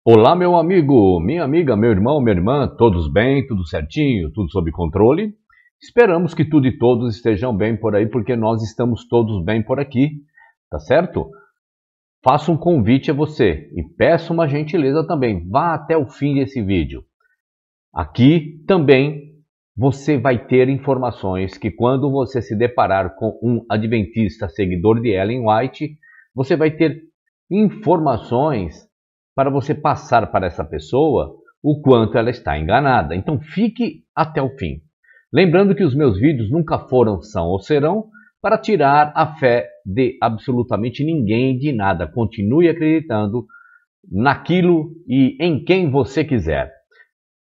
Olá, meu amigo, minha amiga, meu irmão, minha irmã, todos bem, tudo certinho, tudo sob controle? Esperamos que tudo e todos estejam bem por aí, porque nós estamos todos bem por aqui, tá certo? Faço um convite a você e peço uma gentileza também, vá até o fim desse vídeo. Aqui também você vai ter informações que quando você se deparar com um adventista seguidor de Ellen White, você vai ter informações para você passar para essa pessoa o quanto ela está enganada. Então fique até o fim. Lembrando que os meus vídeos nunca foram, são ou serão para tirar a fé de absolutamente ninguém de nada. Continue acreditando naquilo e em quem você quiser.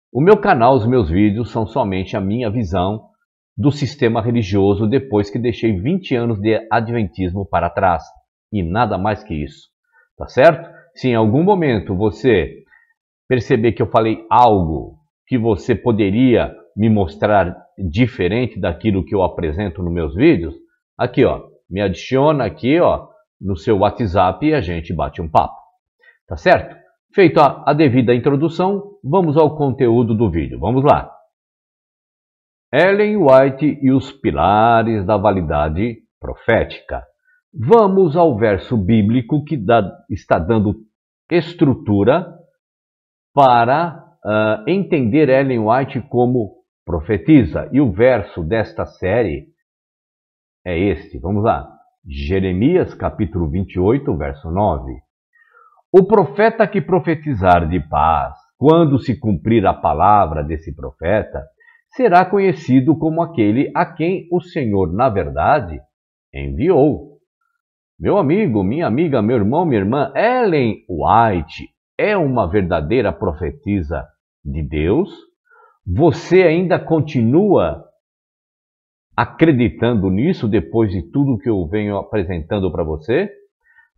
O meu canal, os meus vídeos são somente a minha visão do sistema religioso depois que deixei 20 anos de adventismo para trás. E nada mais que isso. Tá certo? Se em algum momento você perceber que eu falei algo que você poderia me mostrar diferente daquilo que eu apresento nos meus vídeos, aqui ó, me adiciona aqui ó, no seu WhatsApp e a gente bate um papo. Tá certo? Feita a devida introdução, vamos ao conteúdo do vídeo. Vamos lá. Ellen White e os pilares da validade profética. Vamos ao verso bíblico que está dando estrutura para entender Ellen White como profetisa. E o verso desta série é este. Vamos lá. Jeremias capítulo 28, verso 9. O profeta que profetizar de paz, quando se cumprir a palavra desse profeta, será conhecido como aquele a quem o Senhor, na verdade, enviou. Meu amigo, minha amiga, meu irmão, minha irmã, Ellen White é uma verdadeira profetisa de Deus? Você ainda continua acreditando nisso depois de tudo que eu venho apresentando para você?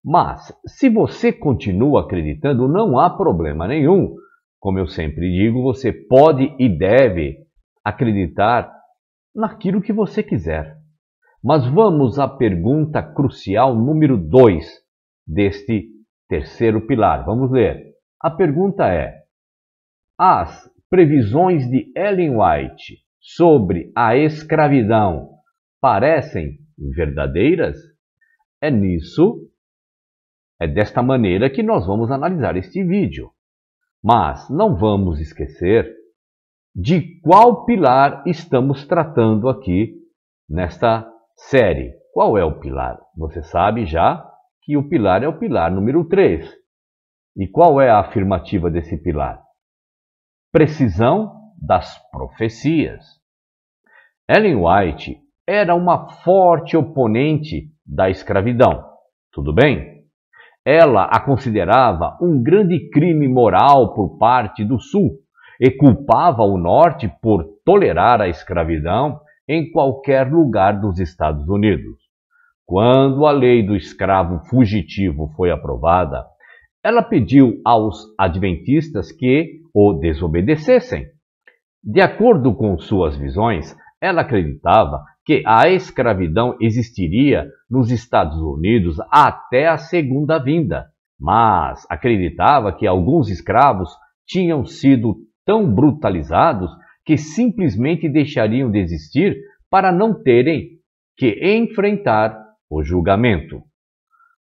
Mas, se você continua acreditando, não há problema nenhum. Como eu sempre digo, você pode e deve acreditar naquilo que você quiser. Mas vamos à pergunta crucial número 2 deste terceiro pilar. Vamos ler. A pergunta é: as previsões de Ellen White sobre a escravidão parecem verdadeiras? É desta maneira que nós vamos analisar este vídeo. Mas não vamos esquecer de qual pilar estamos tratando aqui nesta série. Qual é o pilar? Você sabe já que o pilar é o pilar número 3. E qual é a afirmativa desse pilar? Precisão das profecias. Ellen White era uma forte oponente da escravidão. Tudo bem? Ela a considerava um grande crime moral por parte do Sul e culpava o Norte por tolerar a escravidão em qualquer lugar dos Estados Unidos. Quando a lei do escravo fugitivo foi aprovada, ela pediu aos adventistas que o desobedecessem. De acordo com suas visões, ela acreditava que a escravidão existiria nos Estados Unidos até a segunda vinda, mas acreditava que alguns escravos tinham sido tão brutalizados que simplesmente deixariam de existir para não terem que enfrentar o julgamento.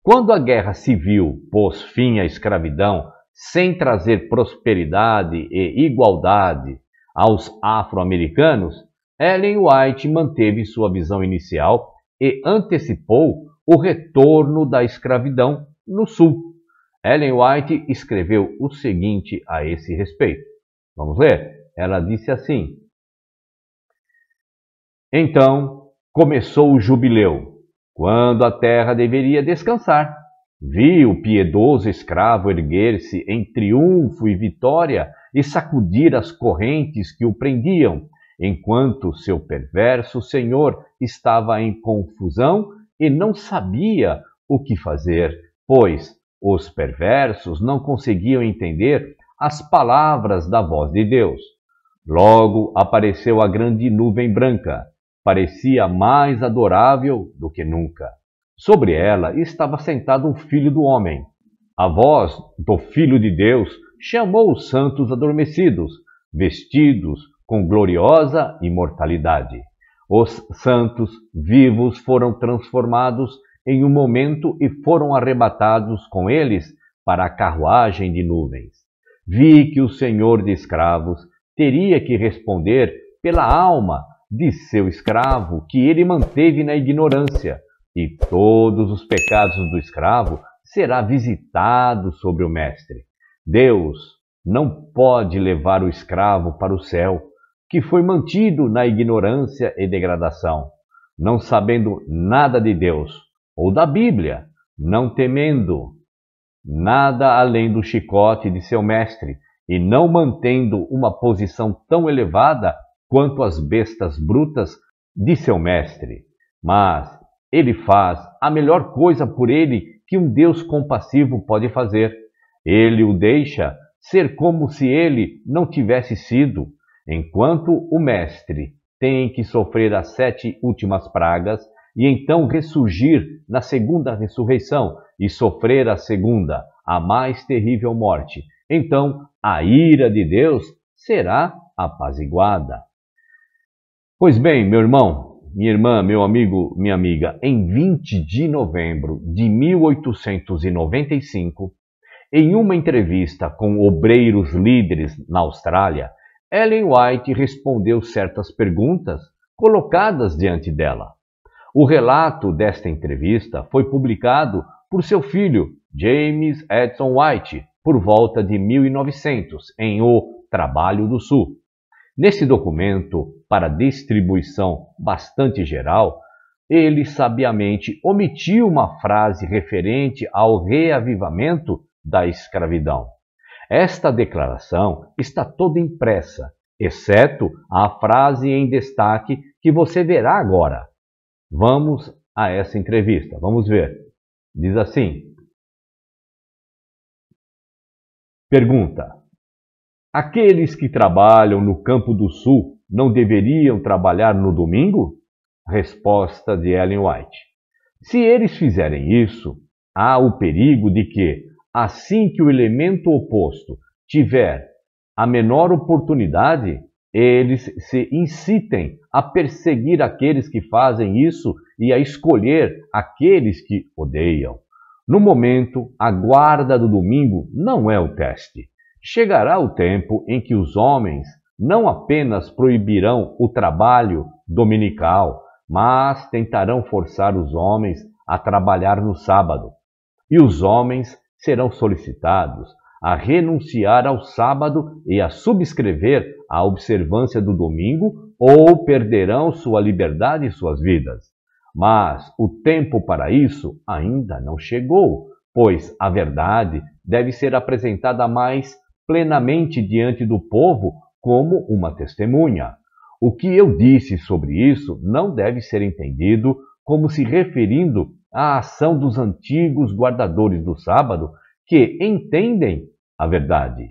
Quando a Guerra Civil pôs fim à escravidão sem trazer prosperidade e igualdade aos afro-americanos, Ellen White manteve sua visão inicial e antecipou o retorno da escravidão no Sul. Ellen White escreveu o seguinte a esse respeito. Vamos ler? Ela disse assim: então começou o jubileu, quando a terra deveria descansar. Vi o piedoso escravo erguer-se em triunfo e vitória e sacudir as correntes que o prendiam, enquanto seu perverso senhor estava em confusão e não sabia o que fazer, pois os perversos não conseguiam entender as palavras da voz de Deus. Logo apareceu a grande nuvem branca, parecia mais adorável do que nunca. Sobre ela estava sentado o Filho do Homem. A voz do Filho de Deus chamou os santos adormecidos, vestidos com gloriosa imortalidade. Os santos vivos foram transformados em um momento e foram arrebatados com eles para a carruagem de nuvens. Vi que o senhor de escravos teria que responder pela alma de seu escravo que ele manteve na ignorância, e todos os pecados do escravo será visitado sobre o mestre. Deus não pode levar o escravo para o céu, que foi mantido na ignorância e degradação, não sabendo nada de Deus ou da Bíblia, não temendo nada além do chicote de seu mestre e não mantendo uma posição tão elevada quanto as bestas brutas de seu mestre. Mas ele faz a melhor coisa por ele que um Deus compassivo pode fazer. Ele o deixa ser como se ele não tivesse sido, enquanto o mestre tem que sofrer as 7 últimas pragas e então ressurgir na segunda ressurreição e sofrer a segunda, a mais terrível morte. Então a ira de Deus será apaziguada. Pois bem, meu irmão, minha irmã, meu amigo, minha amiga, em 20 de novembro de 1895, em uma entrevista com obreiros líderes na Austrália, Ellen White respondeu certas perguntas colocadas diante dela. O relato desta entrevista foi publicado por seu filho, James Edson White, por volta de 1900, em O Trabalho do Sul. Nesse documento, para distribuição bastante geral, ele sabiamente omitiu uma frase referente ao reavivamento da escravidão. Esta declaração está toda impressa, exceto a frase em destaque que você verá agora. Vamos a essa entrevista, vamos ver. Diz assim: pergunta: aqueles que trabalham no Campo do Sul não deveriam trabalhar no domingo? Resposta de Ellen White: se eles fizerem isso, há o perigo de que, assim que o elemento oposto tiver a menor oportunidade, eles se incitem a perseguir aqueles que fazem isso e a escolher aqueles que odeiam. No momento, a guarda do domingo não é o teste. Chegará o tempo em que os homens não apenas proibirão o trabalho dominical, mas tentarão forçar os homens a trabalhar no sábado. E os homens serão solicitados a renunciar ao sábado e a subscrever a observância do domingo, ou perderão sua liberdade e suas vidas. Mas o tempo para isso ainda não chegou, pois a verdade deve ser apresentada mais plenamente diante do povo como uma testemunha. O que eu disse sobre isso não deve ser entendido como se referindo à ação dos antigos guardadores do sábado, que entendem a verdade.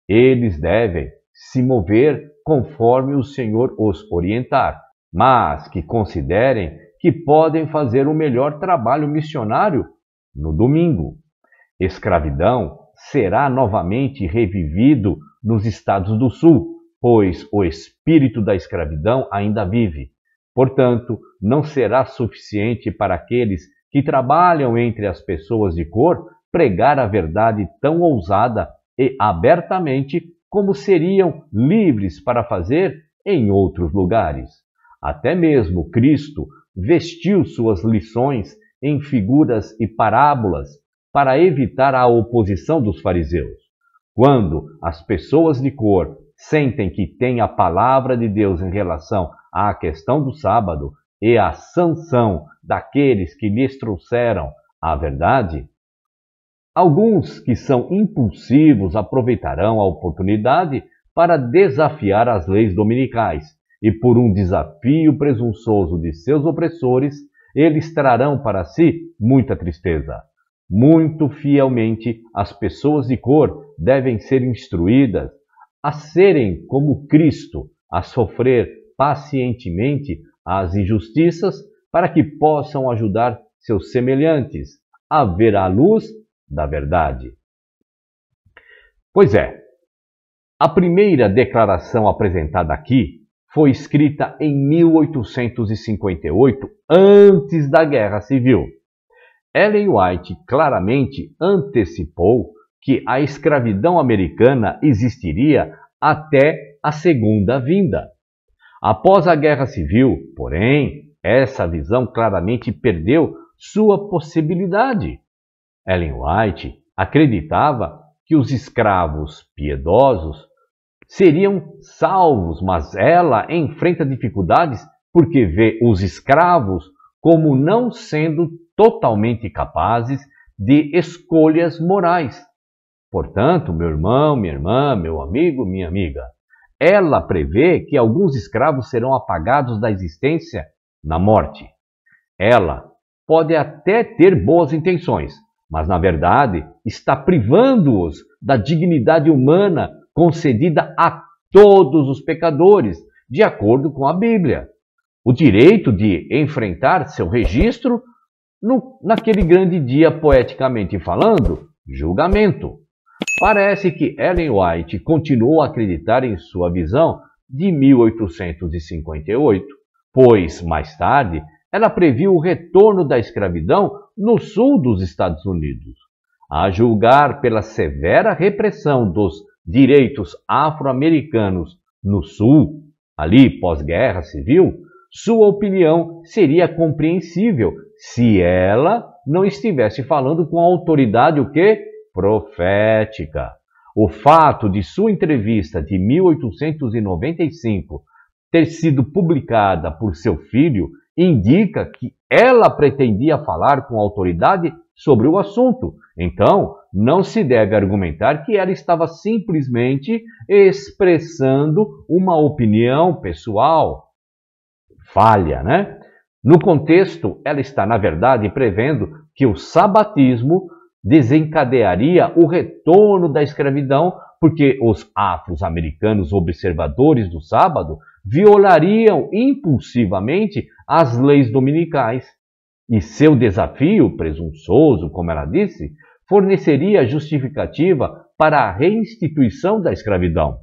Eles devem se mover conforme o Senhor os orientar, mas que considerem que podem fazer o melhor trabalho missionário no domingo. Escravidão será novamente revivido nos Estados do Sul, pois o espírito da escravidão ainda vive. Portanto, não será suficiente para aqueles que trabalham entre as pessoas de cor pregar a verdade tão ousada e abertamente como seriam livres para fazer em outros lugares. Até mesmo Cristo vestiu suas lições em figuras e parábolas para evitar a oposição dos fariseus. Quando as pessoas de cor sentem que têm a palavra de Deus em relação à questão do sábado e à sanção daqueles que lhes trouxeram a verdade, alguns que são impulsivos aproveitarão a oportunidade para desafiar as leis dominicais, e por um desafio presunçoso de seus opressores, eles trarão para si muita tristeza. Muito fielmente, as pessoas de cor devem ser instruídas a serem como Cristo, a sofrer pacientemente as injustiças, para que possam ajudar seus semelhantes a ver a luz da verdade. Pois é, a primeira declaração apresentada aqui foi escrita em 1858, antes da Guerra Civil. Ellen White claramente antecipou que a escravidão americana existiria até a segunda vinda. Após a Guerra Civil, porém, essa visão claramente perdeu sua possibilidade. Ellen White acreditava que os escravos piedosos seriam salvos, mas ela enfrenta dificuldades porque vê os escravos como não sendo totalmente capazes de escolhas morais. Portanto, meu irmão, minha irmã, meu amigo, minha amiga, ela prevê que alguns escravos serão apagados da existência na morte. Ela pode até ter boas intenções, mas na verdade está privando-os da dignidade humana concedida a todos os pecadores, de acordo com a Bíblia. O direito de enfrentar seu registro naquele grande dia, poeticamente falando, julgamento. Parece que Ellen White continuou a acreditar em sua visão de 1858, pois, mais tarde, ela previu o retorno da escravidão no sul dos Estados Unidos. A julgar pela severa repressão dos direitos afro-americanos no sul, ali pós-guerra civil, sua opinião seria compreensível se ela não estivesse falando com a autoridade o quê? Profética. O fato de sua entrevista de 1895 ter sido publicada por seu filho indica que ela pretendia falar com autoridade sobre o assunto. Então, não se deve argumentar que ela estava simplesmente expressando uma opinião pessoal. Falha, né? No contexto, ela está, na verdade, prevendo que o sabatismo desencadearia o retorno da escravidão, porque os afro-americanos observadores do sábado violariam impulsivamente as leis dominicais. E seu desafio presunçoso, como ela disse, forneceria justificativa para a reinstituição da escravidão.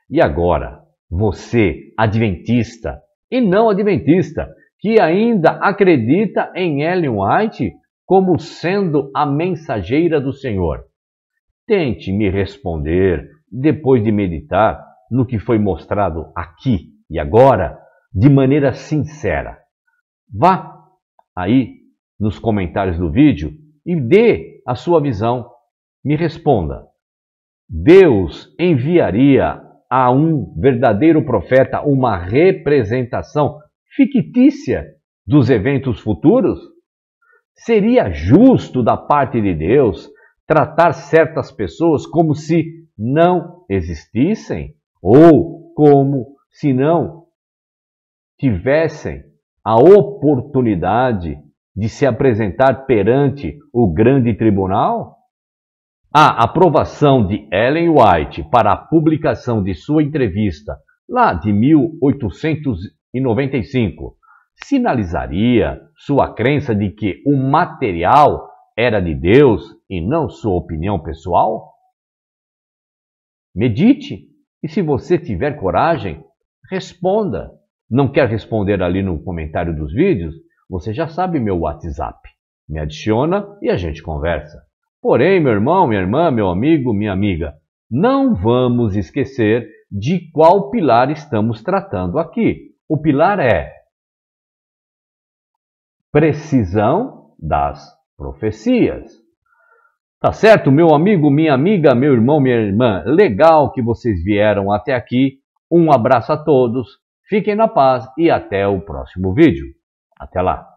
E agora, você, adventista e não adventista, que ainda acredita em Ellen White como sendo a mensageira do Senhor, tente me responder depois de meditar no que foi mostrado aqui e agora, de maneira sincera. Vá aí nos comentários do vídeo e dê a sua visão. Me responda. Deus enviaria a um verdadeiro profeta uma representação fictícia dos eventos futuros? Seria justo da parte de Deus tratar certas pessoas como se não existissem? Ou como se não tivessem a oportunidade de se apresentar perante o grande tribunal? A aprovação de Ellen White para a publicação de sua entrevista, lá de 1895, sinalizaria sua crença de que o material era de Deus e não sua opinião pessoal? Medite e, se você tiver coragem, responda. Não quer responder ali no comentário dos vídeos? Você já sabe meu WhatsApp. Me adiciona e a gente conversa. Porém, meu irmão, minha irmã, meu amigo, minha amiga, não vamos esquecer de qual pilar estamos tratando aqui. O pilar é precisão das profecias. Tá certo, meu amigo, minha amiga, meu irmão, minha irmã? Legal que vocês vieram até aqui. Um abraço a todos, fiquem na paz e até o próximo vídeo. Até lá!